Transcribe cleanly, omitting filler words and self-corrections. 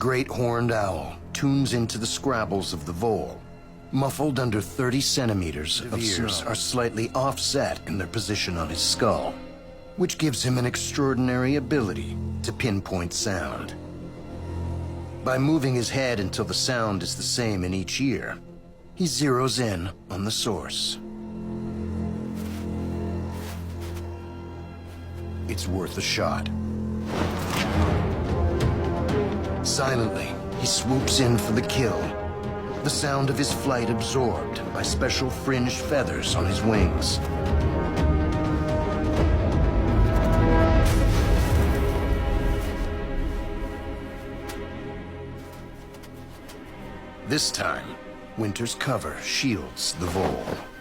great horned owl tunes into the scrabbles of the vole. Muffled under 30 centimeters of ears are slightly offset in their position on his skull, which gives him an extraordinary ability to pinpoint sound. By moving his head until the sound is the same in each ear, he zeroes in on the source. It's worth a shot. Silently, he swoops in for the kill, the sound of his flight absorbed by special fringed feathers on his wings. This time, winter's cover shields the vole.